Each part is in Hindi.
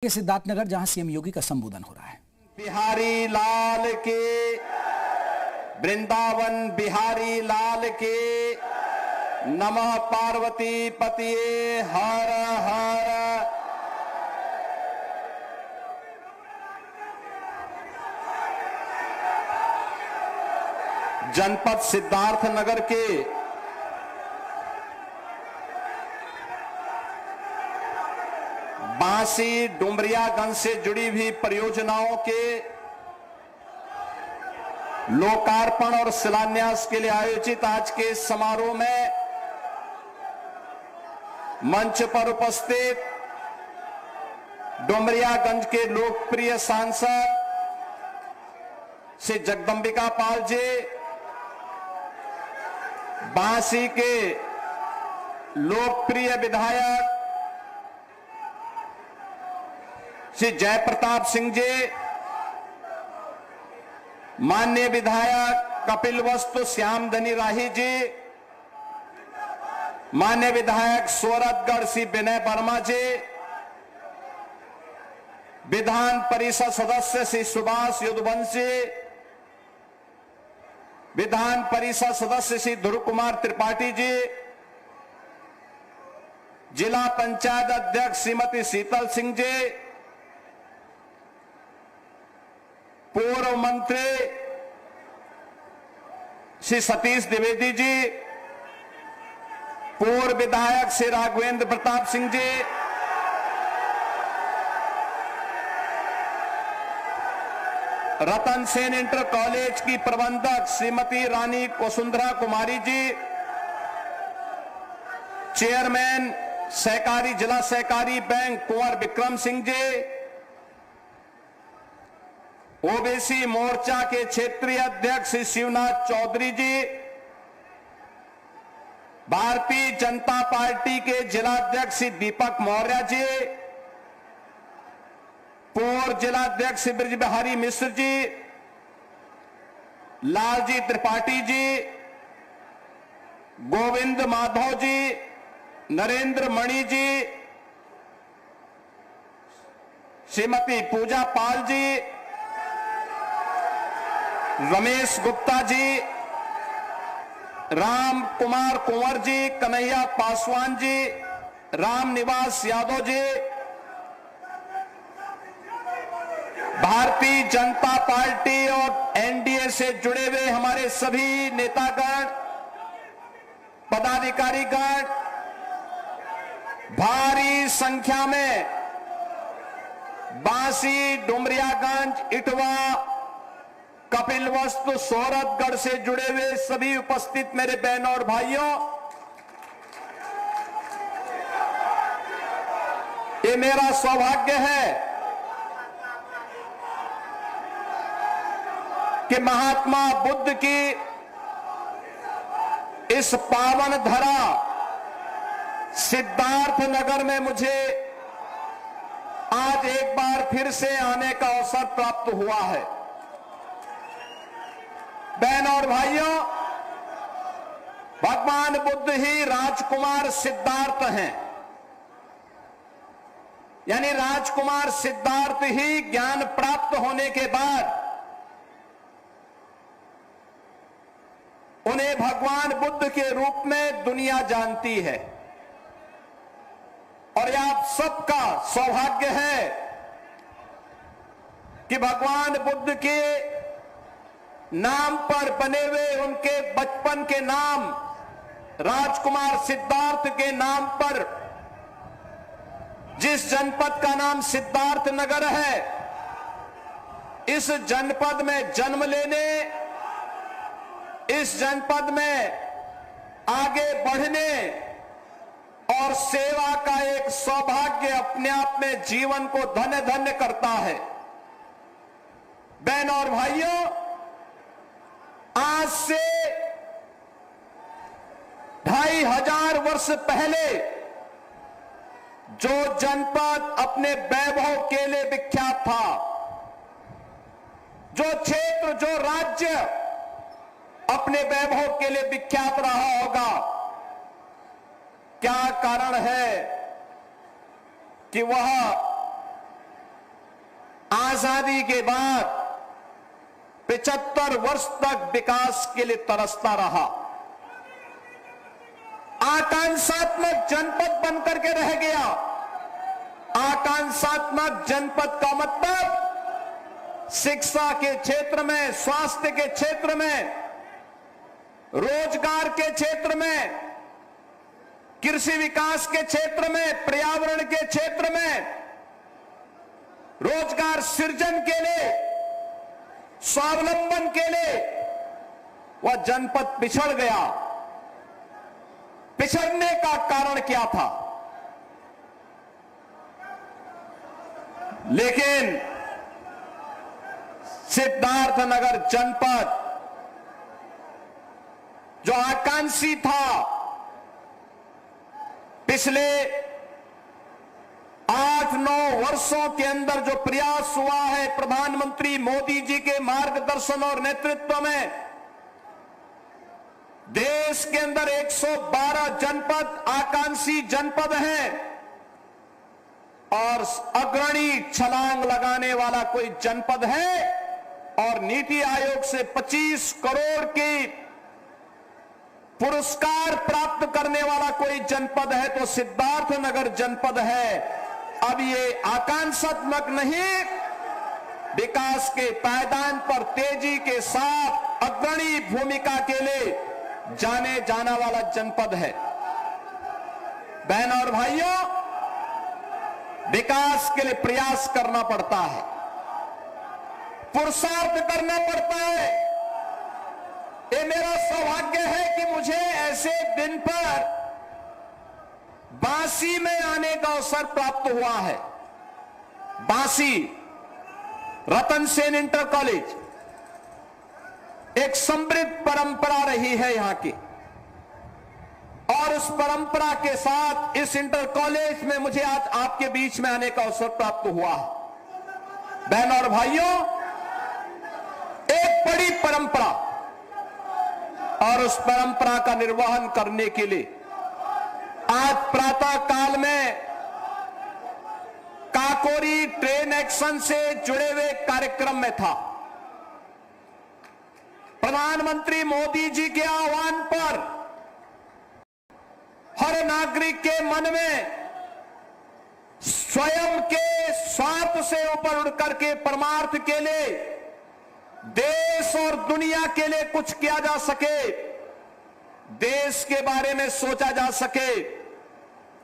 के सिद्धार्थनगर जहां सीएम योगी का संबोधन हो रहा है। बिहारी लाल के, वृंदावन बिहारी लाल के, नमः पार्वती पतिये हर हर। जनपद सिद्धार्थनगर के बांसी डुमरियागंज से जुड़ी हुई परियोजनाओं के लोकार्पण और शिलान्यास के लिए आयोजित आज के समारोह में मंच पर उपस्थित डुमरियागंज के लोकप्रिय सांसद श्री जगदंबिका पाल जी, बांसी के लोकप्रिय विधायक श्री जयप्रताप सिंह जी, माननीय विधायक कपिलवस्तु श्यामधनी राही जी, माननीय विधायक सोरठगढ़ श्री विनय वर्मा जी, विधान परिषद सदस्य श्री सुभाष युद्धवंशी, विधान परिषद सदस्य श्री ध्रुव कुमार त्रिपाठी जी, जिला पंचायत अध्यक्ष श्रीमती शीतल सिंह जी, पूर्व मंत्री श्री सतीश द्विवेदी जी, पूर्व विधायक श्री राघवेंद्र प्रताप सिंह जी, रतन सेन इंटर कॉलेज की प्रबंधक श्रीमती रानी वसुंधरा कुमारी जी, चेयरमैन सहकारी जिला सहकारी बैंक कुंवर विक्रम सिंह जी, ओबीसी मोर्चा के क्षेत्रीय अध्यक्ष श्री शिवनाथ चौधरी जी, भारतीय जनता पार्टी के जिलाध्यक्ष श्री दीपक मौर्य जी, पूर्व जिलाध्यक्ष श्री ब्रज बिहारी मिश्र जी, लालजी त्रिपाठी जी, गोविंद माधव जी, नरेंद्र मणि जी, श्रीमती पूजा पाल जी, रमेश गुप्ता जी, राम कुमार कुंवर जी, कन्हैया पासवान जी, राम निवास यादव जी, भारतीय जनता पार्टी और एनडीए से जुड़े हुए हमारे सभी नेतागण, पदाधिकारीगण, भारी संख्या में बांसी, डुमरियागंज, इटवा, कपिलवस्तु, सोरठगढ़ से जुड़े हुए सभी उपस्थित मेरे बहनों और भाइयों, ये मेरा सौभाग्य है कि महात्मा बुद्ध की इस पावन धरा सिद्धार्थनगर में मुझे आज एक बार फिर से आने का अवसर प्राप्त हुआ है। बहनों और भाइयों, भगवान बुद्ध ही राजकुमार सिद्धार्थ हैं, यानी राजकुमार सिद्धार्थ ही ज्ञान प्राप्त होने के बाद उन्हें भगवान बुद्ध के रूप में दुनिया जानती है। और यह आप सबका सौभाग्य है कि भगवान बुद्ध के नाम पर बने हुए उनके बचपन के नाम राजकुमार सिद्धार्थ के नाम पर जिस जनपद का नाम सिद्धार्थ नगर है, इस जनपद में जन्म लेने, इस जनपद में आगे बढ़ने और सेवा का एक सौभाग्य अपने आप में जीवन को धन्य धन्य करता है। बहनों और भाइयों, आज से 2500 वर्ष पहले जो जनपद अपने वैभव के लिए विख्यात था, जो क्षेत्र, जो राज्य अपने वैभव के लिए विख्यात रहा होगा, क्या कारण है कि वह आजादी के बाद 75 वर्ष तक विकास के लिए तरसता रहा, आकांक्षात्मक जनपद बनकर के रह गया। आकांक्षात्मक जनपद का मतलब शिक्षा के क्षेत्र में, स्वास्थ्य के क्षेत्र में, रोजगार के क्षेत्र में, कृषि विकास के क्षेत्र में, पर्यावरण के क्षेत्र में, रोजगार सृजन के लिए, स्वावलंबन के लिए वह जनपद पिछड़ गया। पिछड़ने का कारण क्या था? लेकिन सिद्धार्थनगर जनपद जो आकांक्षी था, पिछले 8-9 वर्षों के अंदर जो प्रयास हुआ है प्रधानमंत्री मोदी जी के मार्गदर्शन और नेतृत्व में, देश के अंदर 112 जनपद आकांक्षी जनपद हैं और अग्रणी छलांग लगाने वाला कोई जनपद है और नीति आयोग से 25 करोड़ की पुरस्कार प्राप्त करने वाला कोई जनपद है तो सिद्धार्थनगर जनपद है। अब ये आकांक्षात्मक नहीं, विकास के पायदान पर तेजी के साथ अग्रणी भूमिका के लिए जाने जाना वाला जनपद है। बहनों और भाइयों, विकास के लिए प्रयास करना पड़ता है, पुरुषार्थ करना पड़ता है। ये मेरा सौभाग्य है कि मुझे ऐसे दिन पर बांसी में आने का अवसर प्राप्त हुआ है। बांसी रतन सेन इंटर कॉलेज एक समृद्ध परंपरा रही है यहां की, और उस परंपरा के साथ इस इंटर कॉलेज में मुझे आज आपके बीच में आने का अवसर प्राप्त हुआ है। बहनों और भाइयों, एक बड़ी परंपरा और उस परंपरा का निर्वहन करने के लिए आज प्रातः काल में काकोरी ट्रेन एक्शन से जुड़े हुए कार्यक्रम में था। प्रधानमंत्री मोदी जी के आह्वान पर हर नागरिक के मन में स्वयं के स्वार्थ से ऊपर उड़कर के परमार्थ के लिए, देश और दुनिया के लिए कुछ किया जा सके, देश के बारे में सोचा जा सके,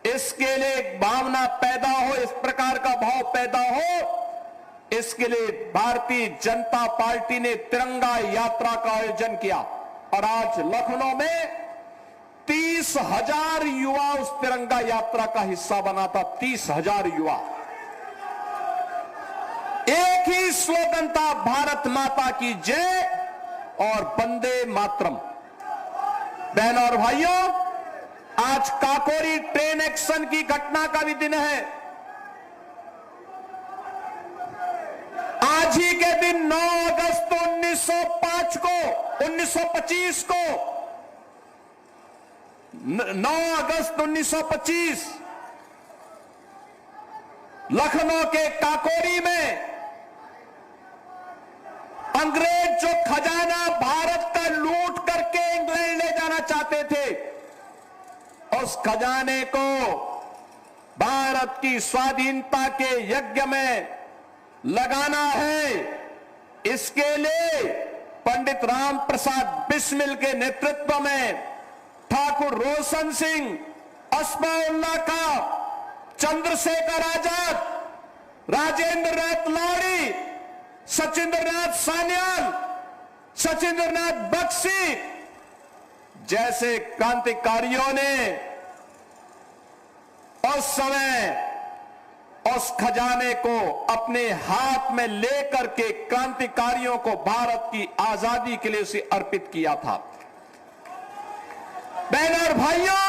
इसके लिए एक भावना पैदा हो, इस प्रकार का भाव पैदा हो, इसके लिए भारतीय जनता पार्टी ने तिरंगा यात्रा का आयोजन किया। और आज लखनऊ में 30,000 युवा उस तिरंगा यात्रा का हिस्सा बना था। 30,000 युवा। एक ही स्लोगन था, भारत माता की जय और वंदे मातरम। बहनों और भाइयों, आज काकोरी ट्रेन एक्शन की घटना का भी दिन है। आज ही के दिन 9 अगस्त 1925 को 9 अगस्त 1925 लखनऊ के काकोरी में अंग्रेज जो खजाना भारत का लूट करके इंग्लैंड ले जाना चाहते थे, उस खजाने को भारत की स्वाधीनता के यज्ञ में लगाना है। इसके लिए पंडित राम प्रसाद बिस्मिल के नेतृत्व में ठाकुर रोशन सिंह, अस्माउल्लाह खां, चंद्रशेखर आजाद, राजेंद्र नाथ लाड़ी, सचिंद्र नाथ सान्याल, सचिंद्र नाथ बख्शी जैसे क्रांतिकारियों ने उस समय उस खजाने को अपने हाथ में लेकर के क्रांतिकारियों को भारत की आजादी के लिए उसे अर्पित किया था। बहनों और भाइयों,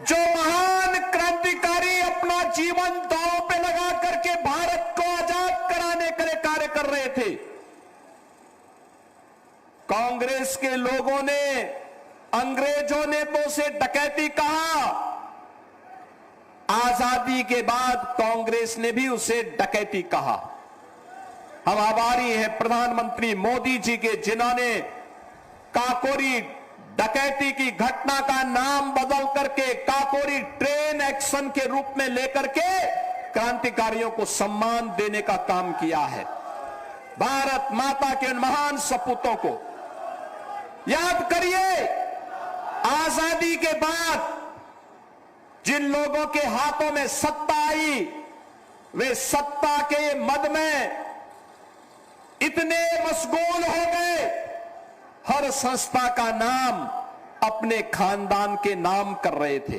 जो महान क्रांतिकारी अपना जीवन दांव पे लगा करके भारत को आजाद कराने के लिए कार्य कर रहे थे, कांग्रेस के लोगों ने, अंग्रेजों ने तो उसे डकैती कहा, आजादी के बाद कांग्रेस ने भी उसे डकैती कहा। हम आभारी हैं प्रधानमंत्री मोदी जी के, जिन्होंने काकोरी डकैती की घटना का नाम बदल करके काकोरी ट्रेन एक्शन के रूप में लेकर के क्रांतिकारियों को सम्मान देने का काम किया है। भारत माता के उन महान सपूतों को याद करिए। आजादी के बाद जिन लोगों के हाथों में सत्ता आई, वे सत्ता के मद में इतने मशगूल हो गए, हर संस्था का नाम अपने खानदान के नाम कर रहे थे।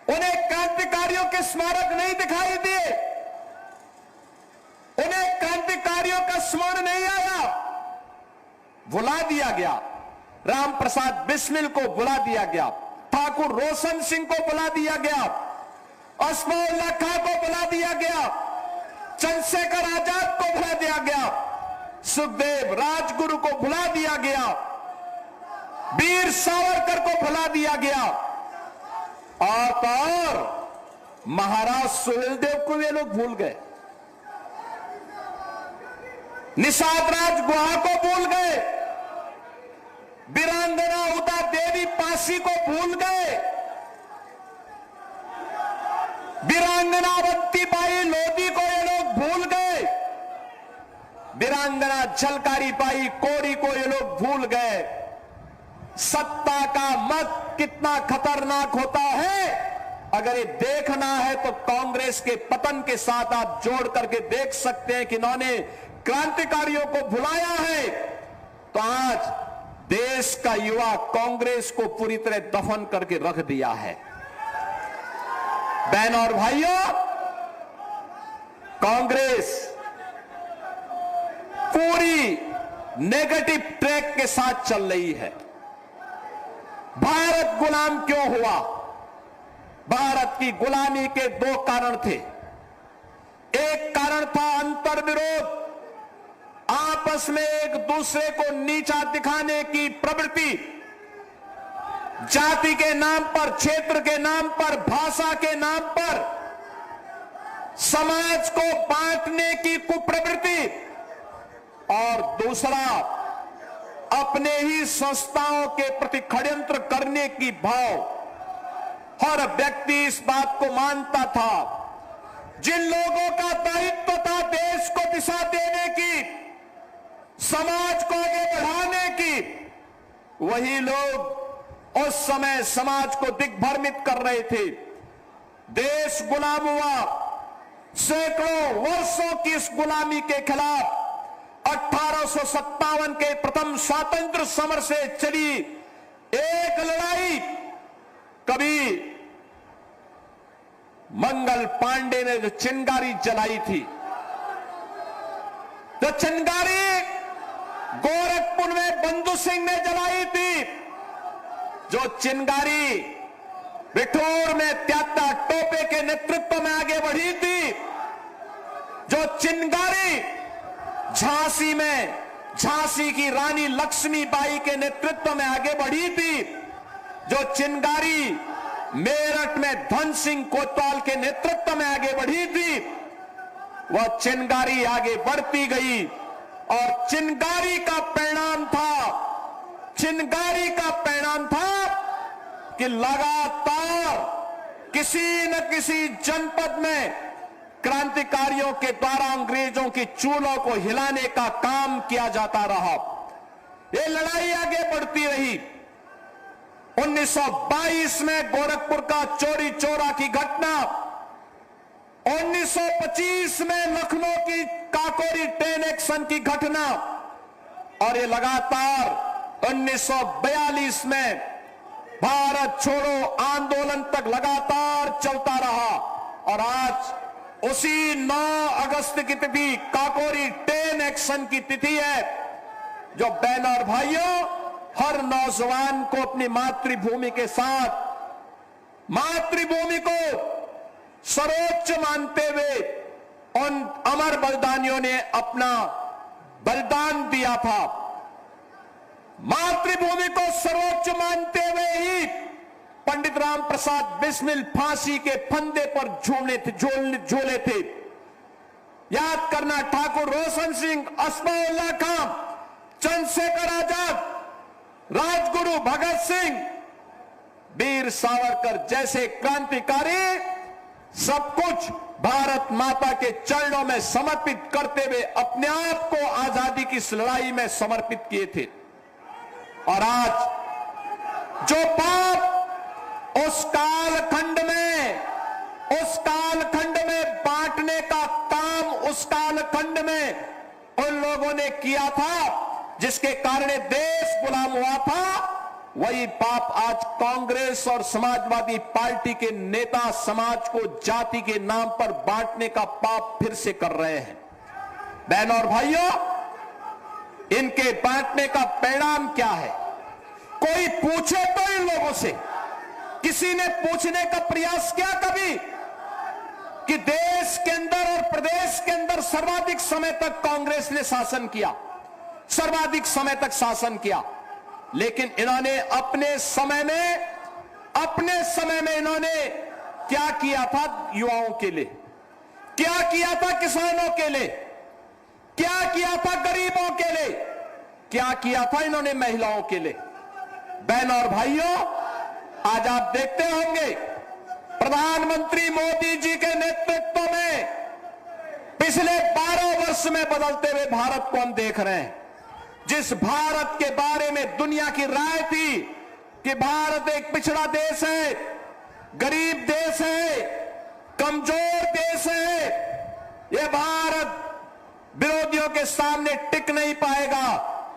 उन्हें क्रांतिकारियों के स्मारक नहीं दिखाई दिए, उन्हें क्रांतिकारियों का स्मरण नहीं आया, बुला दिया गया। राम प्रसाद बिस्मिल को बुला दिया गया, ठाकुर रोशन सिंह को बुला दिया गया, अस्माउल्लाह खां को बुला दिया गया, चंद्रशेखर आजाद को बुला दिया गया, सुखदेव राजगुरु को भुला दिया गया, वीर सावरकर को भुला दिया गया, और महाराज सुहेलदेव को वे लोग भूल गए, निषाद राज गुहा को भूल गए, वीरांगना उदा देवी पासी को भूल गए, वीरांगना अवंतीबाई लोधी को ये लोग भूल गए, वीरांगना झलकारी बाई कोरी को ये लोग भूल गए। सत्ता का मत कितना खतरनाक होता है, अगर ये देखना है तो कांग्रेस के पतन के साथ आप जोड़ करके देख सकते हैं कि इन्होंने क्रांतिकारियों को भुलाया है, तो आज देश का युवा कांग्रेस को पूरी तरह दफन करके रख दिया है। बहनों और भाइयों, कांग्रेस पूरी नेगेटिव ट्रैक के साथ चल रही है। भारत गुलाम क्यों हुआ? भारत की गुलामी के दो कारण थे। एक कारण था अंतर्विरोध, आपस में एक दूसरे को नीचा दिखाने की प्रवृत्ति, जाति के नाम पर, क्षेत्र के नाम पर, भाषा के नाम पर समाज को बांटने की कुप्रवृत्ति, और दूसरा अपने ही संस्थाओं के प्रति षड्यंत्र करने की भाव। हर व्यक्ति इस बात को मानता था, जिन लोगों का दायित्व था देश को दिशा देने की, समाज को आगे बढ़ाने की, वही लोग उस समय समाज को दिग्भ्रमित कर रहे थे। देश गुलाम हुआ। सैकड़ों वर्षों की इस गुलामी के खिलाफ 1857 के प्रथम स्वातंत्र समर से चली एक लड़ाई, कभी मंगल पांडे ने जो चिंगारी जलाई थी, जो चिंगारी गोरखपुर में बंधु सिंह ने जलाई थी, जो चिंगारी बिठूर में त्याता टोपे के नेतृत्व में आगे बढ़ी थी, जो चिंगारी झांसी में झांसी की रानी लक्ष्मीबाई के नेतृत्व में आगे बढ़ी थी, जो चिंगारी मेरठ में धन सिंह कोतवाल के नेतृत्व में आगे बढ़ी थी, वह चिंगारी आगे बढ़ती गई। और चिंगारी का परिणाम था कि लगातार किसी न किसी जनपद में क्रांतिकारियों के द्वारा अंग्रेजों की चूलों को हिलाने का काम किया जाता रहा। ये लड़ाई आगे बढ़ती रही। 1922 में गोरखपुर का चोरी चोरा की घटना, 1925 में लखनऊ की काकोरी ट्रेन एक्शन की घटना, और ये लगातार 1942 में भारत छोड़ो आंदोलन तक लगातार चलता रहा। और आज उसी 9 अगस्त की तिथि काकोरी ट्रेन एक्शन की तिथि है, जो बहनों और भाइयों, हर नौजवान को अपनी मातृभूमि के साथ, मातृभूमि को सर्वोच्च मानते हुए उन अमर बलिदानियों ने अपना बलिदान दिया था। मातृभूमि को सर्वोच्च मानते हुए ही पंडित राम प्रसाद बिस्मिल फांसी के फंदे पर झूले थे। याद करना, ठाकुर रोशन सिंह, अस्माउल्लाह खां, चंद्रशेखर आजाद, राजगुरु भगत सिंह, वीर सावरकर जैसे क्रांतिकारी सब कुछ भारत माता के चरणों में समर्पित करते हुए अपने आप को आजादी की इस लड़ाई में समर्पित किए थे। और आज जो पाप उस कालखंड में बांटने का काम उस कालखंड में उन लोगों ने किया था, जिसके कारण देश गुलाम हुआ था, वही पाप आज कांग्रेस और समाजवादी पार्टी के नेता समाज को जाति के नाम पर बांटने का पाप फिर से कर रहे हैं। बहनों और भाइयों, इनके बांटने का परिणाम क्या है? कोई पूछे तो इन लोगों से, किसी ने पूछने का प्रयास किया कभी कि देश के अंदर और प्रदेश के अंदर सर्वाधिक समय तक कांग्रेस ने शासन किया, सर्वाधिक समय तक शासन किया, लेकिन इन्होंने अपने समय में इन्होंने क्या किया था? युवाओं के लिए क्या किया था? किसानों के लिए क्या किया था? गरीबों के लिए क्या किया था? इन्होंने महिलाओं के लिए। बहनों और भाइयों, आज आप देखते होंगे प्रधानमंत्री मोदी जी के नेतृत्व में पिछले 12 वर्ष में बदलते हुए भारत को हम देख रहे हैं। जिस भारत के बारे में दुनिया की राय थी कि भारत एक पिछड़ा देश है, गरीब देश है, कमजोर देश है, यह भारत विरोधियों के सामने टिक नहीं पाएगा,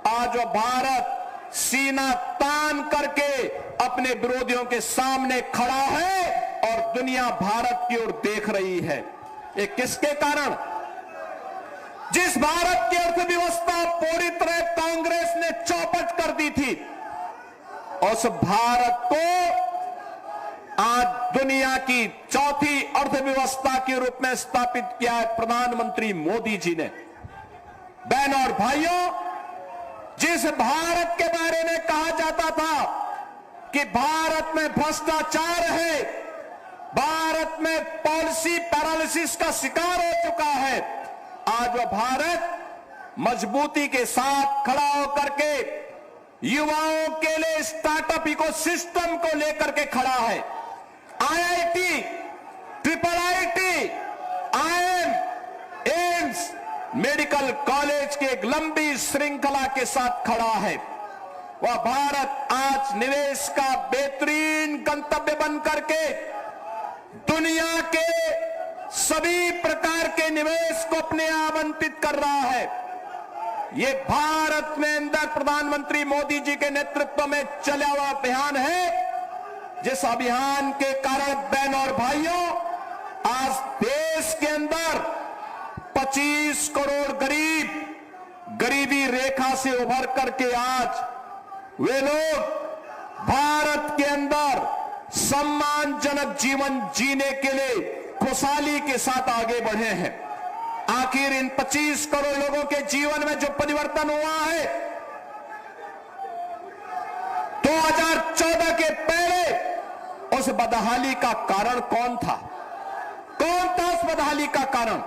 आज वह भारत सीना तान करके अपने विरोधियों के सामने खड़ा है और दुनिया भारत की ओर देख रही है। ये किसके कारण? जिस भारत की अर्थव्यवस्था पूरी तरह कांग्रेस ने चौपट कर दी थी, उस भारत को आज दुनिया की चौथी अर्थव्यवस्था के रूप में स्थापित किया है प्रधानमंत्री मोदी जी ने। बहनों और भाइयों, जिस भारत के बारे में कहा जाता था कि भारत में भ्रष्टाचार है, भारत में पॉलिसी पैरालिसिस का शिकार हो चुका है, आज वह भारत मजबूती के साथ खड़ा होकर के युवाओं के लिए स्टार्टअप इकोसिस्टम को लेकर के खड़ा है। IIT, triple IT, IIM, AIIMS, medical college के एक लंबी श्रृंखला के साथ खड़ा है। वह भारत आज निवेश का बेहतरीन गंतव्य बन करके दुनिया के सभी प्रकार के निवेश को अपने आवंटित कर रहा है। ये भारत में अंदर प्रधानमंत्री मोदी जी के नेतृत्व में चला हुआ अभियान है, जिस अभियान के कारण बहनों और भाइयों, आज देश के अंदर 25 करोड़ गरीब गरीबी रेखा से उभर करके आज वे लोग भारत के अंदर सम्मानजनक जीवन जीने के लिए खुशहाली के साथ आगे बढ़े हैं। आखिर इन 25 करोड़ लोगों के जीवन में जो परिवर्तन हुआ है, 2014 के पहले उस बदहाली का कारण कौन था? कौन था उस बदहाली का कारण?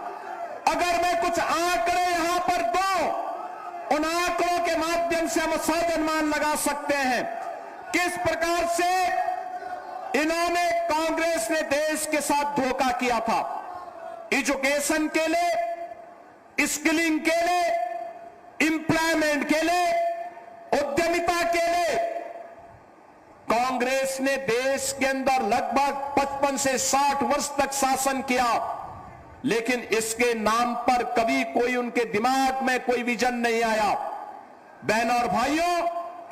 अगर मैं कुछ आंकड़े यहां पर दूं, उन आंकड़ों के माध्यम से हम सौ अनुमान लगा सकते हैं किस प्रकार से इन्होंने, कांग्रेस ने देश के साथ धोखा किया था। एजुकेशन के लिए, स्किलिंग के लिए, एम्प्लॉयमेंट के लिए, उद्यमिता के लिए कांग्रेस ने देश के अंदर लगभग 55 से 60 वर्ष तक शासन किया, लेकिन इसके नाम पर कभी कोई उनके दिमाग में कोई विजन नहीं आया। बहनों और भाइयों,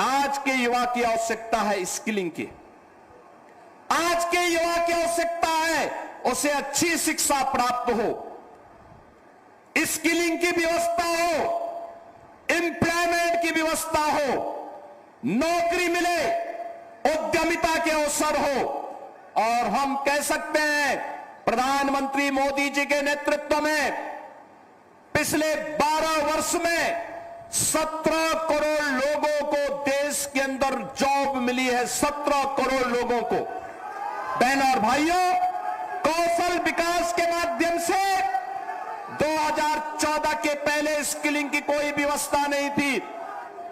आज के युवा की आवश्यकता है स्किलिंग की। आज के युवा की आवश्यकता है उसे अच्छी शिक्षा प्राप्त हो, स्किलिंग की व्यवस्था हो, एम्प्लॉयमेंट की व्यवस्था हो, नौकरी मिले, उद्यमिता के अवसर हो। और हम कह सकते हैं प्रधानमंत्री मोदी जी के नेतृत्व में पिछले 12 वर्ष में 17 करोड़ लोगों को देश के अंदर जॉब मिली है। 17 करोड़ लोगों को। बहनों और भाइयों, कौशल विकास के माध्यम से 2000 2014 के पहले स्किलिंग की कोई व्यवस्था नहीं थी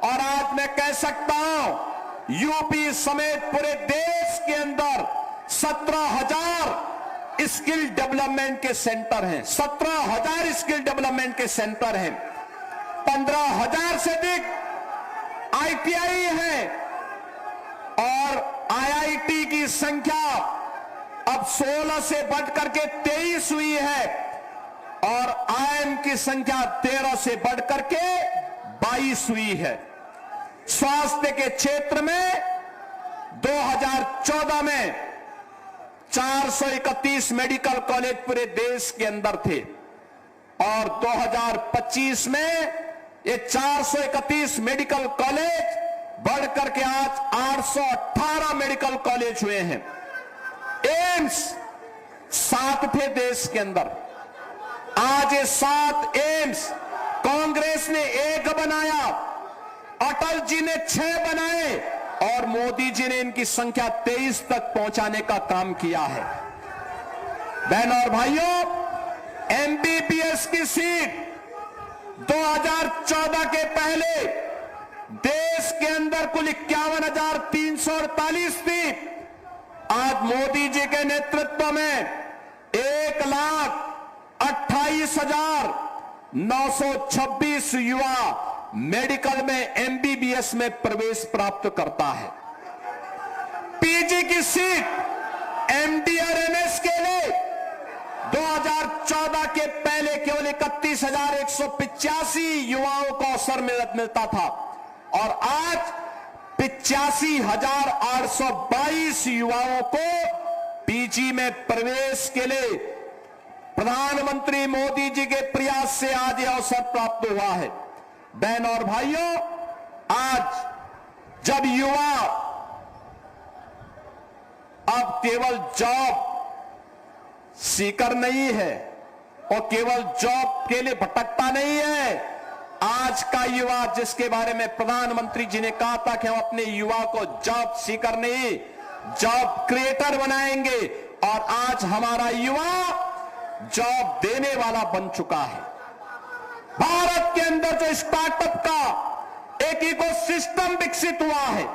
और आज मैं कह सकता हूं यूपी समेत पूरे देश के अंदर 17,000 स्किल डेवलपमेंट के सेंटर हैं। 17,000 स्किल डेवलपमेंट के सेंटर हैं। 15,000 से अधिक ITI है और IIT की संख्या अब 16 से बढ़कर के 23 हुई है और IIM की संख्या 13 से बढ़कर के 22 हुई है। स्वास्थ्य के क्षेत्र में 2014 में 431 मेडिकल कॉलेज पूरे देश के अंदर थे और 2025 में ये 431 मेडिकल कॉलेज बढ़कर के आज 818 मेडिकल कॉलेज हुए हैं। एम्स 7 थे देश के अंदर, आज ये 7 एम्स कांग्रेस ने 1 बनाया, अटल जी ने 6 बनाए और मोदी जी ने इनकी संख्या 23 तक पहुंचाने का काम किया है। बहनों और भाइयों, MBBS की सीट 2014 के पहले देश के अंदर कुल 51,348 थी। आज मोदी जी के नेतृत्व में 1,28,926 युवा मेडिकल में MBBS में प्रवेश प्राप्त करता है। PG की सीट MD और MS के लिए 2014 के पहले केवल 31,185 युवाओं को अवसर मिलता था और आज 85,822 युवाओं को PG में प्रवेश के लिए प्रधानमंत्री मोदी जी के प्रयास से आज यह अवसर प्राप्त हुआ है। बहनों और भाइयों, आज जब युवा अब केवल जॉब सीकर नहीं है और केवल जॉब के लिए भटकता नहीं है, आज का युवा जिसके बारे में प्रधानमंत्री जी ने कहा था कि हम अपने युवा को जॉब सीकर नहीं जॉब क्रिएटर बनाएंगे और आज हमारा युवा जॉब देने वाला बन चुका है। भारत के अंदर जो स्टार्टअप का एक इकोसिस्टम विकसित हुआ है,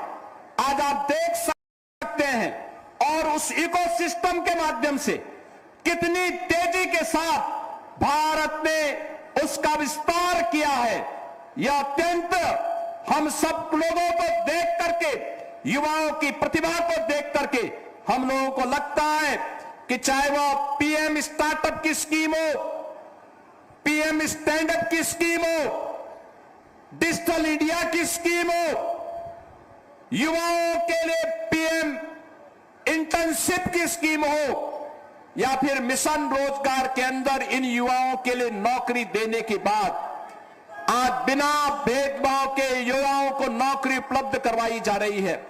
आज आप देख सकते हैं और उस इकोसिस्टम के माध्यम से कितनी तेजी के साथ भारत ने उसका विस्तार किया है। यह अत्यंत हम सब लोगों को देख करके, युवाओं की प्रतिभा को देख करके हम लोगों को लगता है कि चाहे वो PM स्टार्टअप की स्कीम हो, PM स्टैंडअप की स्कीम हो, डिजिटल इंडिया की स्कीम हो, युवाओं के लिए PM इंटर्नशिप की स्कीम हो या फिर मिशन रोजगार के अंदर इन युवाओं के लिए नौकरी देने के बाद आज बिना भेदभाव के युवाओं को नौकरी उपलब्ध करवाई जा रही है।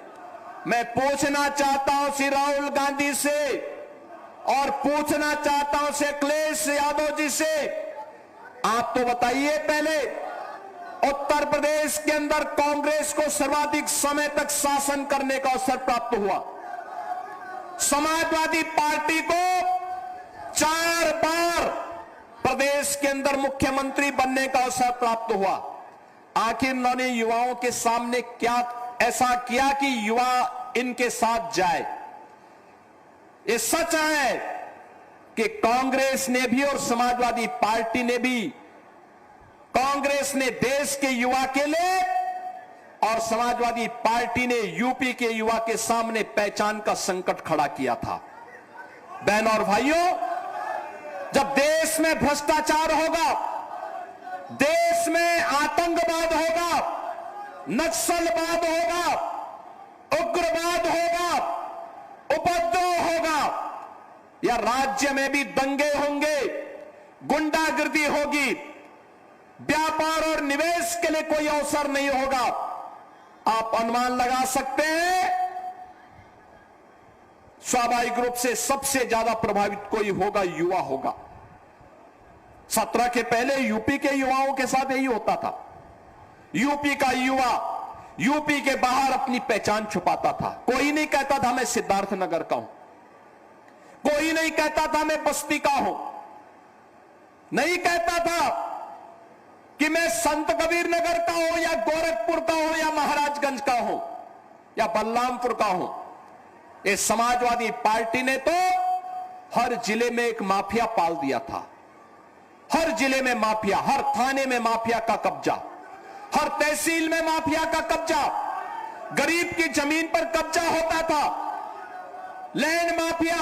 मैं पूछना चाहता हूं श्री राहुल गांधी से और पूछना चाहता हूं श्री अखिलेश यादव जी से, आप तो बताइए, पहले उत्तर प्रदेश के अंदर कांग्रेस को सर्वाधिक समय तक शासन करने का अवसर प्राप्त हुआ। समाजवादी पार्टी को 4 बार प्रदेश के अंदर मुख्यमंत्री बनने का अवसर प्राप्त हुआ। आखिर उन्होंने युवाओं के सामने क्या ऐसा किया कि युवा इनके साथ जाए? ये सच है कि कांग्रेस ने भी और समाजवादी पार्टी ने भी, कांग्रेस ने देश के युवा के लिए और समाजवादी पार्टी ने यूपी के युवा के सामने पहचान का संकट खड़ा किया था। बहनों और भाइयों, जब देश में भ्रष्टाचार होगा, देश में आतंकवाद होगा, नक्सलवाद होगा, उग्रवाद होगा, उपद्रव होगा या राज्य में भी दंगे होंगे, गुंडागिर्दी होगी, व्यापार और निवेश के लिए कोई अवसर नहीं होगा, आप अनुमान लगा सकते हैं स्वाभाविक रूप से सबसे ज्यादा प्रभावित कोई होगा, युवा होगा। 17 के पहले यूपी के युवाओं के साथ यही होता था। यूपी का युवा यूपी के बाहर अपनी पहचान छुपाता था। कोई नहीं कहता था मैं सिद्धार्थनगर का हूं, कोई नहीं कहता था मैं बस्ती का हूं, नहीं कहता था कि मैं संत कबीर नगर का हूं या गोरखपुर का हूं या महाराजगंज का हूं या बलरामपुर का हूं। ये समाजवादी पार्टी ने तो हर जिले में एक माफिया पाल दिया था। हर जिले में माफिया, हर थाने में माफिया का कब्जा, हर तहसील में माफिया का कब्जा। गरीब की जमीन पर कब्जा होता था। Land mafia,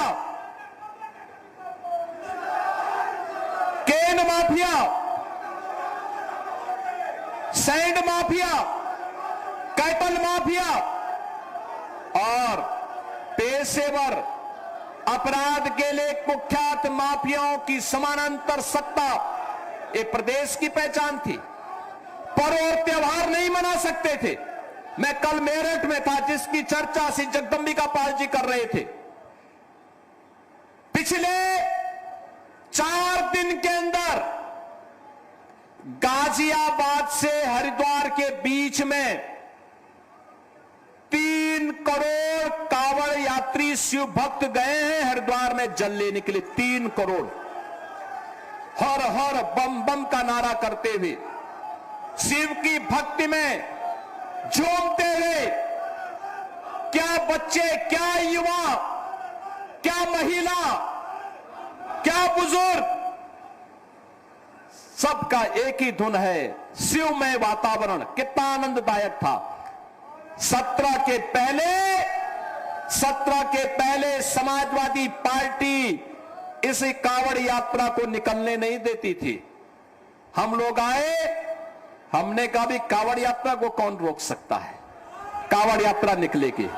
cane mafia, sand mafia, cattle mafia और पेशेवर अपराध के लिए कुख्यात माफियाओं की समानांतर सत्ता ये प्रदेश की पहचान थी। पर्व और त्योहार नहीं मना सकते थे। मैं कल मेरठ में था जिसकी चर्चा श्री जगदंबिका पाल जी कर रहे थे। पिछले 4 दिन के अंदर गाजियाबाद से हरिद्वार के बीच में 3 करोड़ कांवड़ यात्री शिव भक्त गए हैं हरिद्वार में जल लेने के लिए। 3 करोड़ हर हर बम बम का नारा करते हुए, शिव की भक्ति में झूमते हुए। क्या बच्चे, क्या युवा, क्या महिला, क्या बुजुर्ग, सबका एक ही धुन है, शिवमय वातावरण। कितना आनंददायक था। 17 के पहले समाजवादी पार्टी इस कांवड़ यात्रा को निकलने नहीं देती थी। हम लोग आए, हमने कहा भी कांवड़ यात्रा को कौन रोक सकता है। कांवड़ यात्रा निकलेगी,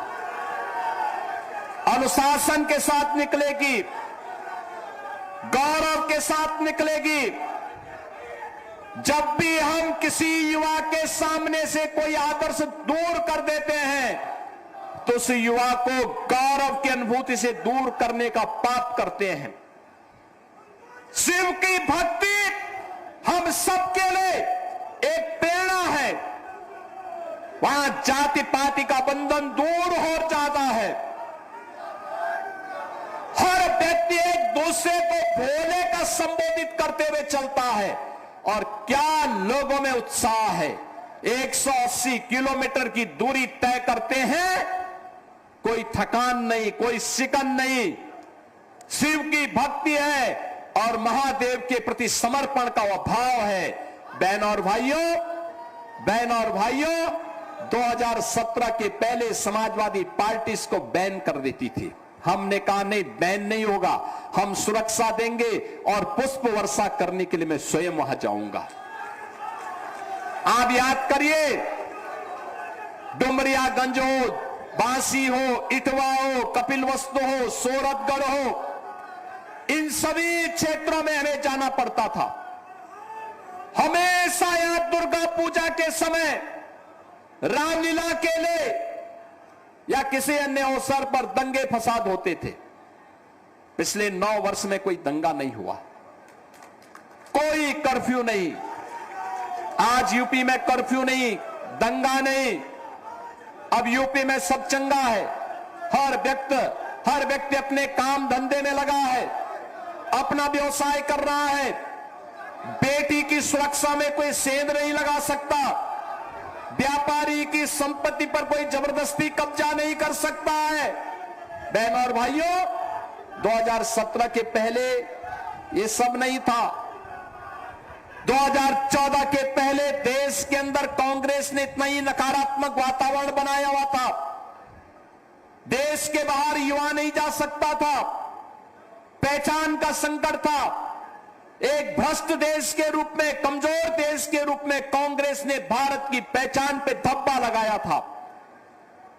अनुशासन के साथ निकलेगी, गौरव के साथ निकलेगी। जब भी हम किसी युवा के सामने से कोई आदर्श दूर कर देते हैं तो उस युवा को गौरव की अनुभूति से दूर करने का पाप करते हैं। शिव की भक्ति हम सबके लिए एक प्रेरणा है। वहां जाति पाति का बंधन दूर हो जाता है। हर व्यक्ति एक दूसरे को भोले का संबोधित करते हुए चलता है। और क्या लोगों में उत्साह है। 180 किलोमीटर की दूरी तय करते हैं, कोई थकान नहीं, कोई सिकन नहीं। शिव की भक्ति है और महादेव के प्रति समर्पण का वह भाव है। बहन और भाइयों, 2017 के पहले समाजवादी पार्टी इसको बैन कर देती थी। हमने कहा नहीं, बैन नहीं होगा, हम सुरक्षा देंगे और पुष्प वर्षा करने के लिए मैं स्वयं वहां जाऊंगा। आप याद करिए, डुमरियागंज हो, बांसी हो, इटवा हो, कपिलवस्तु हो, सोरठगढ़ हो, इन सभी क्षेत्रों में हमें जाना पड़ता था। हमेशा यहां दुर्गा पूजा के समय, रामलीला के लिए या किसी अन्य अवसर पर दंगे फसाद होते थे। पिछले 9 वर्ष में कोई दंगा नहीं हुआ, कोई कर्फ्यू नहीं। आज यूपी में कर्फ्यू नहीं, दंगा नहीं। अब यूपी में सब चंगा है। हर व्यक्ति अपने काम धंधे में लगा है, अपना व्यवसाय कर रहा है। बेटी की सुरक्षा में कोई सेंध नहीं लगा सकता। व्यापारी की संपत्ति पर कोई जबरदस्ती कब्जा नहीं कर सकता है। बहनों और भाइयों, 2017 के पहले ये सब नहीं था। 2014 के पहले देश के अंदर कांग्रेस ने इतना ही नकारात्मक वातावरण बनाया हुआ था। देश के बाहर युवा नहीं जा सकता था, पहचान का संकट था। एक भ्रष्ट देश के रूप में, कमजोर देश के रूप में कांग्रेस ने भारत की पहचान पे धब्बा लगाया था।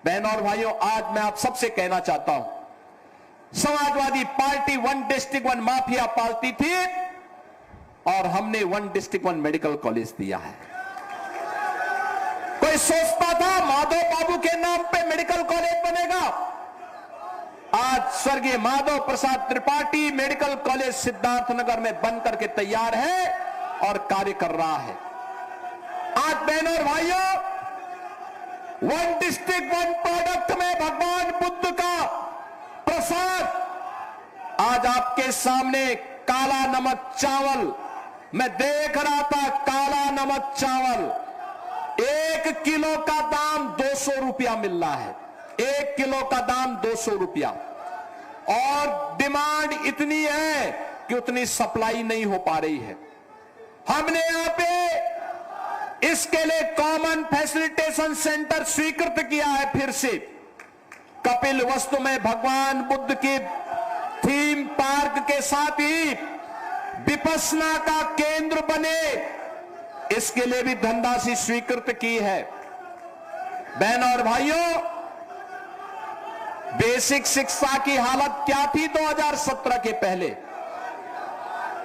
बहनों और भाइयों, आज मैं आप सबसे कहना चाहता हूं, समाजवादी पार्टी 1 डिस्ट्रिक्ट 1 माफिया पालती थी और हमने 1 डिस्ट्रिक्ट 1 मेडिकल कॉलेज दिया है। कोई सोचता था माधव बाबू के नाम पे मेडिकल कॉलेज बनेगा। आज स्वर्गीय माधव प्रसाद त्रिपाठी मेडिकल कॉलेज सिद्धार्थनगर में बन करके तैयार है और कार्य कर रहा है। आज बहनों और भाइयों, 1 डिस्ट्रिक्ट 1 प्रोडक्ट में भगवान बुद्ध का प्रसाद आज आपके सामने काला नमक चावल मैं देख रहा था काला नमक चावल 1 किलो का दाम 200 रुपया मिल रहा है। 1 किलो का दाम 200 रुपया, और डिमांड इतनी है कि उतनी सप्लाई नहीं हो पा रही है। हमने यहां पे इसके लिए कॉमन फैसिलिटेशन सेंटर स्वीकृत किया है। फिर से कपिल वस्तु में भगवान बुद्ध के थीम पार्क के साथ ही विपश्यना का केंद्र बने, इसके लिए भी धनराशि स्वीकृत की है। बहनों और भाइयों, बेसिक शिक्षा की हालत क्या थी 2017 के पहले,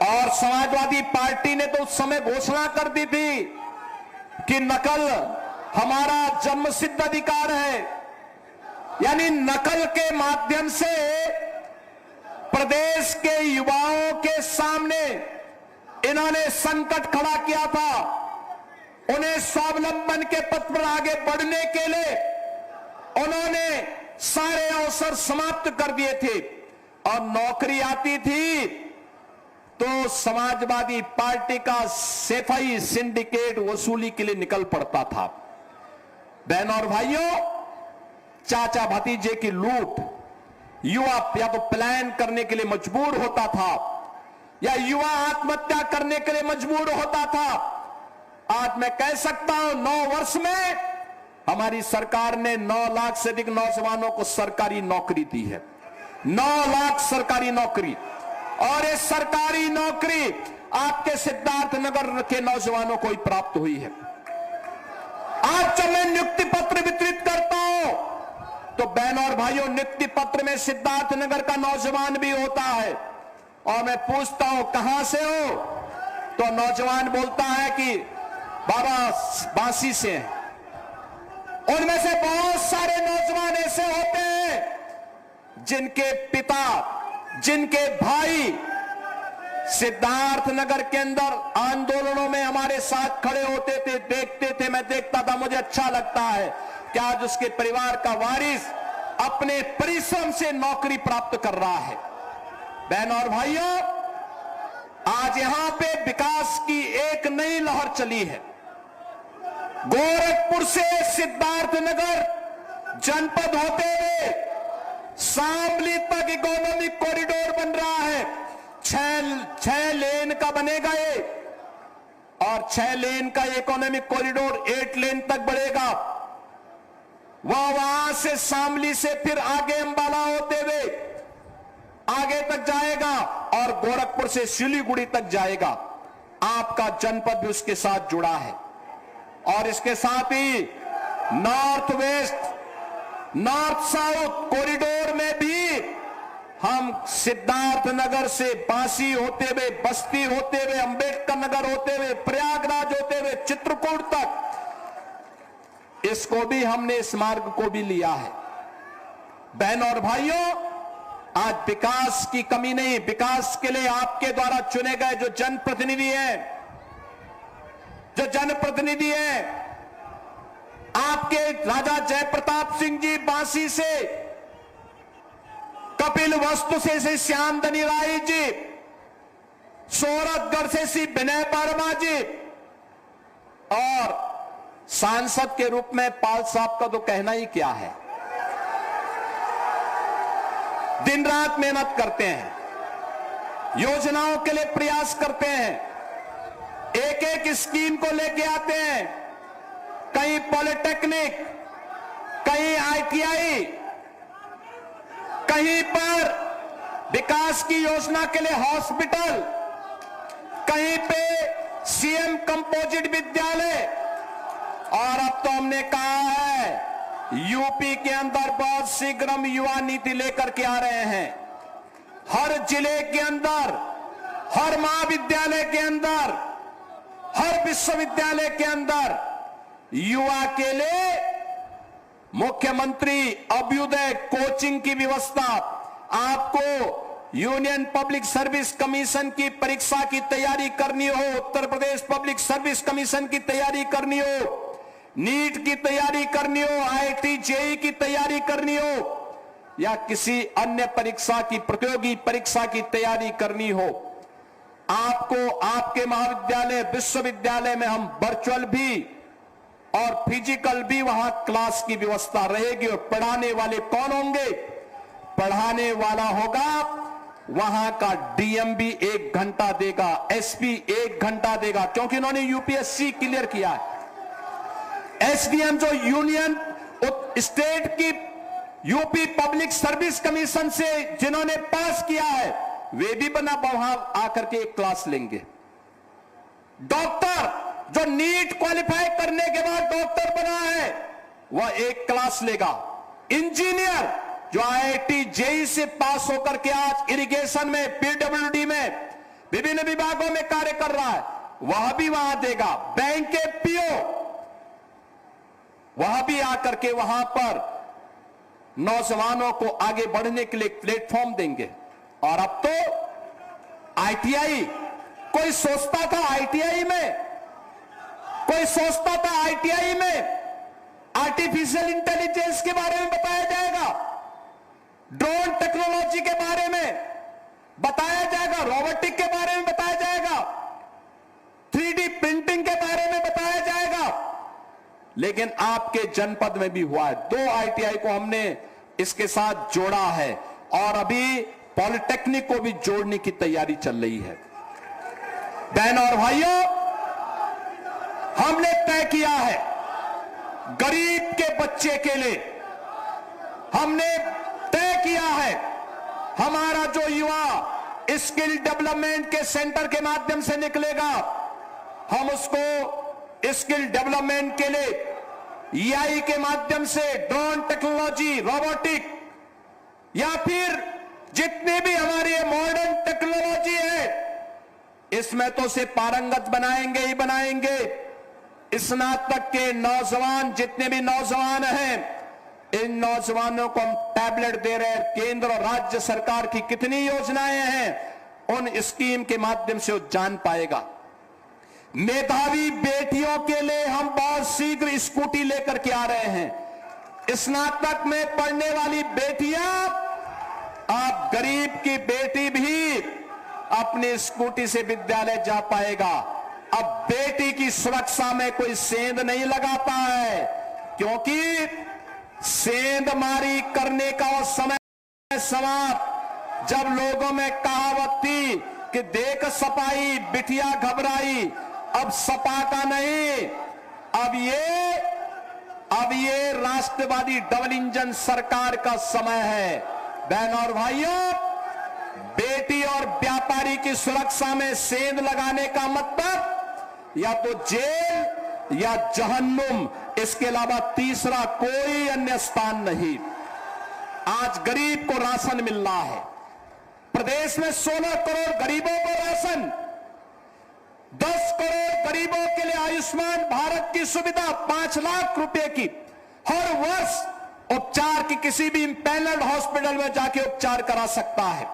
और समाजवादी पार्टी ने तो उस समय घोषणा कर दी थी कि नकल हमारा जन्मसिद्ध अधिकार है। यानी नकल के माध्यम से प्रदेश के युवाओं के सामने इन्होंने संकट खड़ा किया था। उन्हें स्वावलंबन के पथ पर आगे बढ़ने के लिए उन्होंने सारे अवसर समाप्त कर दिए थे, और नौकरी आती थी तो समाजवादी पार्टी का सेफाई सिंडिकेट वसूली के लिए निकल पड़ता था। बहनों और भाइयों, चाचा भतीजे की लूट, युवा या तो पलायन करने के लिए मजबूर होता था या युवा आत्महत्या करने के लिए मजबूर होता था। आज मैं कह सकता हूं 9 वर्ष में हमारी सरकार ने 9 लाख से अधिक नौजवानों को सरकारी नौकरी दी है। 9 लाख सरकारी नौकरी, और ये सरकारी नौकरी आपके सिद्धार्थनगर के नौजवानों को ही प्राप्त हुई है। आज जब मैं नियुक्ति पत्र वितरित करता हूं तो बहनों और भाइयों, नियुक्ति पत्र में सिद्धार्थनगर का नौजवान भी होता है, और मैं पूछता हूं कहां से हो, तो नौजवान बोलता है कि बाबा बांसी से हैं। उनमें से बहुत सारे नौजवान ऐसे होते हैं जिनके पिता, जिनके भाई सिद्धार्थनगर के अंदर आंदोलनों में हमारे साथ खड़े होते थे, देखते थे, मैं देखता था, मुझे अच्छा लगता है कि आज उसके परिवार का वारिस अपने परिश्रम से नौकरी प्राप्त कर रहा है। बहनों और भाइयों, आज यहां पे विकास की एक नई लहर चली है। गोरखपुर से सिद्धार्थनगर जनपद होते हुए शामली तक इकोनॉमिक कॉरिडोर बन रहा है। 6 लेन का बनेगा ये, और 6 लेन का इकोनॉमिक कॉरिडोर 8 लेन तक बढ़ेगा। वहां से शामली से फिर आगे अंबाला होते हुए आगे तक जाएगा, और गोरखपुर से सिलीगुड़ी तक जाएगा। आपका जनपद भी उसके साथ जुड़ा है, और इसके साथ ही north west, north south corridor में भी हम सिद्धार्थनगर से बांसी होते हुए, बस्ती होते हुए, अंबेडकर नगर होते हुए, प्रयागराज होते हुए चित्रकूट तक, इसको भी हमने, इस मार्ग को भी लिया है। बहनों और भाइयों, आज विकास की कमी नहीं, विकास के लिए आपके द्वारा चुने गए जो जनप्रतिनिधि हैं, आपके राजा जयप्रताप सिंह जी बांसी से, कपिल वस्तु से श्याम धनी राय जी, सोरठगढ़ से श्री विनय वर्मा जी, और सांसद के रूप में पाल साहब का तो कहना ही क्या है। दिन रात मेहनत करते हैं, योजनाओं के लिए प्रयास करते हैं, एक एक स्कीम को लेके आते हैं, कहीं पॉलिटेक्निक, कहीं ITI, कहीं पर विकास की योजना के लिए हॉस्पिटल, कहीं पे CM कंपोजिट विद्यालय, और अब तो हमने कहा है यूपी के अंदर बहुत शीघ्र हम युवा नीति लेकर के आ रहे हैं। हर जिले के अंदर, हर महाविद्यालय के अंदर, हर विश्वविद्यालय के अंदर युवा के लिए मुख्यमंत्री अभ्युदय कोचिंग की व्यवस्था। आपको यूनियन पब्लिक सर्विस कमीशन की परीक्षा की तैयारी करनी हो, Uttar Pradesh public service commission की तैयारी करनी हो, नीट की तैयारी करनी हो, IIT JEE की तैयारी करनी हो, या किसी अन्य परीक्षा की, प्रतियोगी परीक्षा की तैयारी करनी हो, आपको आपके महाविद्यालय विश्वविद्यालय में हम वर्चुअल भी और फिजिकल भी वहां क्लास की व्यवस्था रहेगी। और पढ़ाने वाले कौन होंगे? पढ़ाने वाला होगा वहां का डीएम भी 1 घंटा देगा, एसपी 1 घंटा देगा, क्योंकि उन्होंने यूपीएससी क्लियर किया है। एसडीएम जो यूनियन स्टेट की यूपी पब्लिक सर्विस कमीशन से जिन्होंने पास किया है, वे भी बना वहां आकर के एक क्लास लेंगे। डॉक्टर जो नीट क्वालिफाई करने के बाद डॉक्टर बना है, वह एक क्लास लेगा। इंजीनियर जो आईआईटी जेई से पास होकर के आज इरिगेशन में, पीडब्ल्यूडी में, विभिन्न विभागों में कार्य कर रहा है, वह भी वहां देगा। बैंक के पीओ वह भी आकर के वहां पर नौजवानों को आगे बढ़ने के लिए प्लेटफॉर्म देंगे। और अब तो आईटीआई, कोई सोचता था आईटीआई में आर्टिफिशियल इंटेलिजेंस के बारे में बताया जाएगा, ड्रोन टेक्नोलॉजी के बारे में बताया जाएगा, रोबोटिक के बारे में बताया जाएगा, 3D प्रिंटिंग के बारे में बताया जाएगा। लेकिन आपके जनपद में भी हुआ है। 2 आईटीआई को हमने इसके साथ जोड़ा है और अभी पॉलिटेक्निक को भी जोड़ने की तैयारी चल रही है। बहन और भाइयों, हमने तय किया है गरीब के बच्चे के लिए, हमने तय किया है हमारा जो युवा स्किल डेवलपमेंट के सेंटर के माध्यम से निकलेगा, हम उसको स्किल डेवलपमेंट के लिए ईआई के माध्यम से ड्रोन टेक्नोलॉजी, रोबोटिक या फिर जितनी भी हमारी मॉडर्न टेक्नोलॉजी है, इसमें तो से पारंगत बनाएंगे ही बनाएंगे। स्नातक के नौजवान, जितने भी नौजवान हैं, इन नौजवानों को हम टैबलेट दे रहे हैं। केंद्र और राज्य सरकार की कितनी योजनाएं हैं, उन स्कीम के माध्यम से वो जान पाएगा। मेधावी बेटियों के लिए हम बहुत शीघ्र स्कूटी लेकर के आ रहे हैं। स्नातक में पढ़ने वाली बेटियां, आप गरीब की बेटी भी अपनी स्कूटी से विद्यालय जा पाएगा। अब बेटी की सुरक्षा में कोई सेंध नहीं लगाता है, क्योंकि सेंधमारी करने का वो समय समाप्त, जब लोगों में कहावत थी कि देख सपाई बिटिया घबराई। अब सपा का नहीं, अब ये राष्ट्रवादी डबल इंजन सरकार का समय है। बहन और भाइयों, बेटी और व्यापारी की सुरक्षा में सेंध लगाने का मतलब या तो जेल या जहन्नुम, इसके अलावा तीसरा कोई अन्य स्थान नहीं। आज गरीब को राशन मिल रहा है। प्रदेश में 16 करोड़ गरीबों को राशन, 10 करोड़ गरीबों के लिए आयुष्मान भारत की सुविधा 5 लाख रुपए की हर वर्ष उपचार की, किसी भी पैनल्ड हॉस्पिटल में जाके उपचार करा सकता है।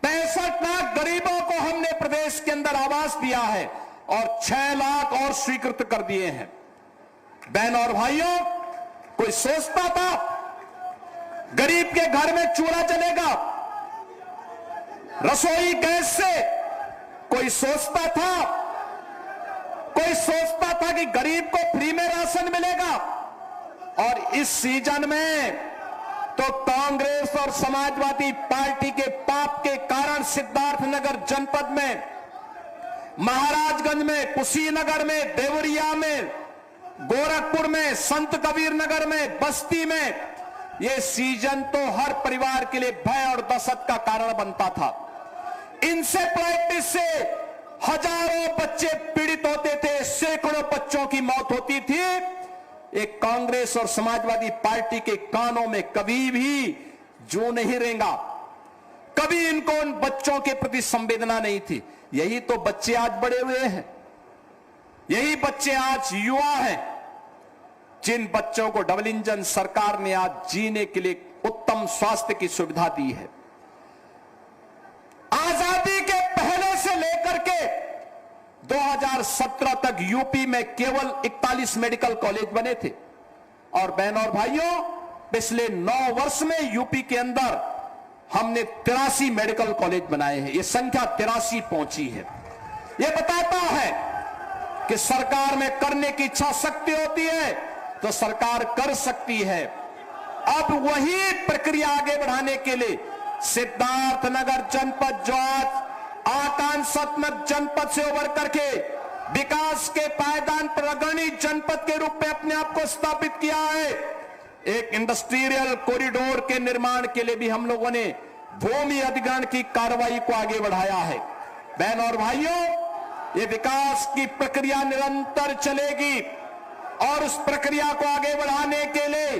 65 लाख गरीबों को हमने प्रदेश के अंदर आवास दिया है और 6 लाख और स्वीकृत कर दिए हैं। बहन और भाइयों, कोई सोचता था गरीब के घर में चूल्हा जलेगा रसोई गैस से? कोई सोचता था कि गरीब को फ्री में राशन मिलेगा? और इस सीजन में तो कांग्रेस और समाजवादी पार्टी के पाप के कारण सिद्धार्थनगर जनपद में, महाराजगंज में, कुशीनगर में, देवरिया में, गोरखपुर में, संत कबीर नगर में, बस्ती में, यह सीजन तो हर परिवार के लिए भय और दहशत का कारण बनता था। इंसेफ्लाइटिस से हजारों बच्चे पीड़ित होते थे, सैकड़ों बच्चों की मौत होती थी। एक कांग्रेस और समाजवादी पार्टी के कानों में कभी भी जू नहीं रेंगा, कभी इनको उन बच्चों के प्रति संवेदना नहीं थी। यही तो बच्चे आज बड़े हुए हैं, यही बच्चे आज युवा हैं, जिन बच्चों को डबल इंजन सरकार ने आज जीने के लिए उत्तम स्वास्थ्य की सुविधा दी है। आजादी के पहले से लेकर के 2017 तक यूपी में केवल 41 मेडिकल कॉलेज बने थे। और बहनों और भाइयों, पिछले 9 वर्ष में यूपी के अंदर हमने 83 मेडिकल कॉलेज बनाए हैं। यह संख्या 83 पहुंची है। यह बताता है कि सरकार में करने की इच्छा शक्ति होती है तो सरकार कर सकती है। अब वही प्रक्रिया आगे बढ़ाने के लिए सिद्धार्थनगर जनपद, जो आज आकांक्षात्मक जनपद से उभर करके विकास के पायदान पर अग्रणी जनपद के रूप में अपने आप को स्थापित किया है, एक इंडस्ट्रियल कॉरिडोर के निर्माण के लिए भी हम लोगों ने भूमि अधिग्रहण की कार्रवाई को आगे बढ़ाया है। बहनों और भाइयों, ये विकास की प्रक्रिया निरंतर चलेगी और उस प्रक्रिया को आगे बढ़ाने के लिए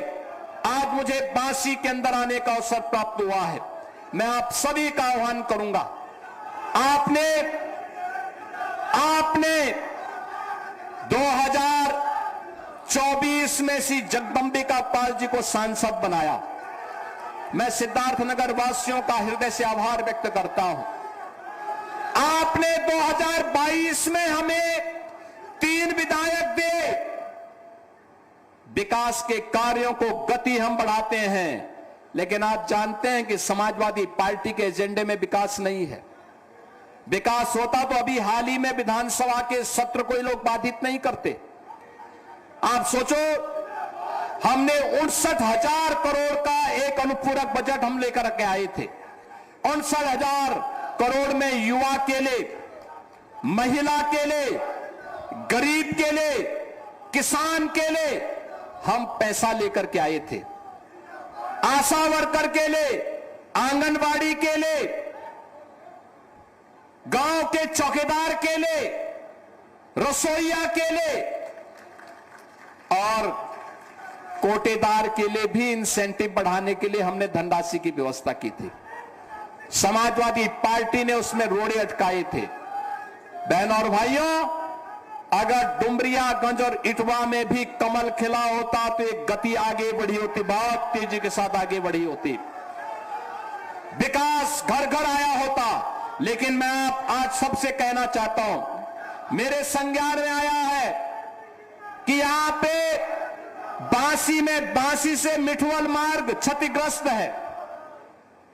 आज मुझे बांसी के अंदर आने का अवसर प्राप्त हुआ है। मैं आप सभी का आह्वान करूंगा, आपने 2024 में श्री जगदंबिका पाल जी को सांसद बनाया। मैं सिद्धार्थनगर वासियों का हृदय से आभार व्यक्त करता हूं। आपने 2022 में हमें 3 विधायक दिए। विकास के कार्यों को गति हम बढ़ाते हैं, लेकिन आप जानते हैं कि समाजवादी पार्टी के एजेंडे में विकास नहीं है। विकास होता तो अभी हाल ही में विधानसभा के सत्र को ये लोग बाधित नहीं करते। आप सोचो, हमने 59,000 करोड़ का एक अनुपूरक बजट हम लेकर के आए थे। 59,000 करोड़ में युवा के लिए, महिला के लिए, गरीब के लिए, किसान के लिए हम पैसा लेकर के आए थे। आशा वर्कर के लिए, आंगनबाड़ी के लिए, गांव के चौकीदार के लिए, रसोइया के लिए और कोटेदार के लिए भी इंसेंटिव बढ़ाने के लिए हमने धनराशि की व्यवस्था की थी। समाजवादी पार्टी ने उसमें रोड़े अटकाए थे। बहनों और भाइयों, अगर डुमरियागंज और इटवा में भी कमल खिला होता तो एक गति आगे बढ़ी होती, बहुत तेजी के साथ आगे बढ़ी होती, विकास घर घर आया होता। लेकिन मैं आज सबसे कहना चाहता हूं, मेरे संज्ञान में आया है कि यहां पे बांसी से मिठुअल मार्ग क्षतिग्रस्त है।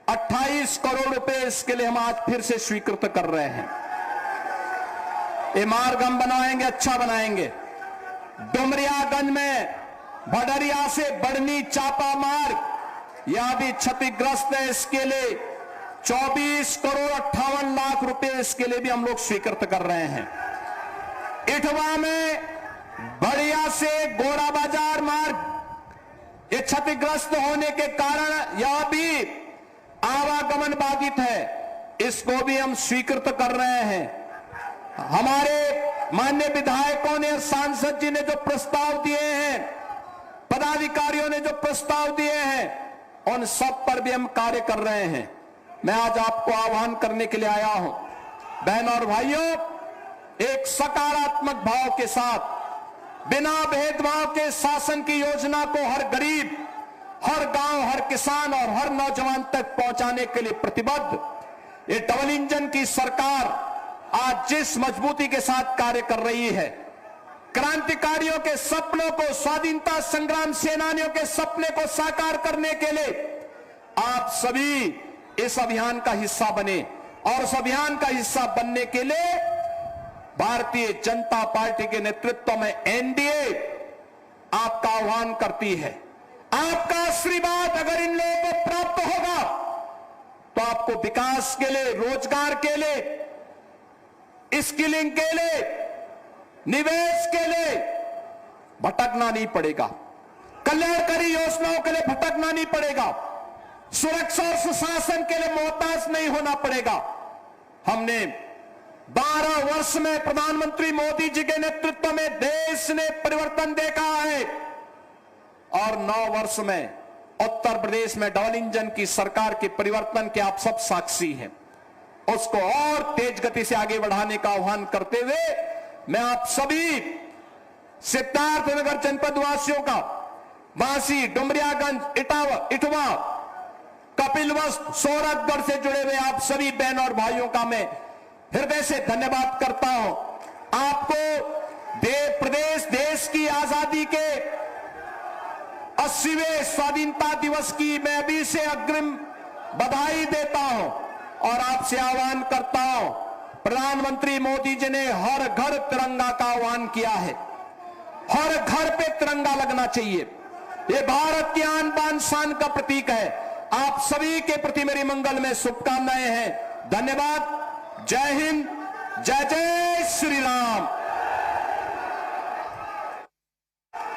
28 करोड़ रुपए इसके लिए हम आज फिर से स्वीकृत कर रहे हैं। ये मार्ग हम बनाएंगे, अच्छा बनाएंगे। डुमरियागंज में भडरिया से बढ़नी चापा मार्ग यह भी क्षतिग्रस्त है। इसके लिए 24 करोड़ 58 लाख रुपए इसके लिए भी हम लोग स्वीकृत कर रहे हैं। इटवा में बढ़िया से गोरा बाजार मार्ग ये क्षतिग्रस्त होने के कारण यह भी आवागमन बाधित है, इसको भी हम स्वीकृत कर रहे हैं। हमारे माननीय विधायकों ने, सांसद जी ने जो प्रस्ताव दिए हैं, पदाधिकारियों ने जो प्रस्ताव दिए हैं, उन सब पर भी हम कार्य कर रहे हैं। मैं आज आपको आह्वान करने के लिए आया हूं। बहनों और भाइयों, एक सकारात्मक भाव के साथ, बिना भेदभाव के शासन की योजना को हर गरीब, हर गांव, हर किसान और हर नौजवान तक पहुंचाने के लिए प्रतिबद्ध ये डबल इंजन की सरकार आज जिस मजबूती के साथ कार्य कर रही है, क्रांतिकारियों के सपनों को, स्वाधीनता संग्राम सेनानियों के सपने को साकार करने के लिए आप सभी इस अभियान का हिस्सा बने। और उस अभियान का हिस्सा बनने के लिए भारतीय जनता पार्टी के नेतृत्व में एनडीए आपका आह्वान करती है। आपका आशीर्वाद अगर इन लोगों को प्राप्त होगा तो आपको विकास के लिए, रोजगार के लिए, स्किलिंग के लिए, निवेश के लिए भटकना नहीं पड़ेगा। कल्याणकारी योजनाओं के लिए भटकना नहीं पड़ेगा। सुरक्षा और सुशासन के लिए मोहताज नहीं होना पड़ेगा। हमने 12 वर्ष में प्रधानमंत्री मोदी जी के नेतृत्व में देश ने परिवर्तन देखा है और 9 वर्ष में उत्तर प्रदेश में डबल इंजन की सरकार के परिवर्तन के आप सब साक्षी हैं। उसको और तेज गति से आगे बढ़ाने का आह्वान करते हुए मैं आप सभी सिद्धार्थनगर जनपद वासियों का, बांसी, डुमरियागंज, इटवा, कपिलवस्तु, सोरठगढ़ से जुड़े हुए आप सभी बहनों और भाइयों का मैं हृदय से धन्यवाद करता हूं। आपको देश की आजादी के 80वें स्वाधीनता दिवस की मैं अभी से अग्रिम बधाई देता हूं और आपसे आह्वान करता हूं। प्रधानमंत्री मोदी जी ने हर घर तिरंगा का आह्वान किया है। हर घर पे तिरंगा लगना चाहिए। ये भारत की आन बान शान का प्रतीक है। आप सभी के प्रति मेरी मंगल में शुभकामनाएं हैं। धन्यवाद। जय हिंद, जय जय श्री राम।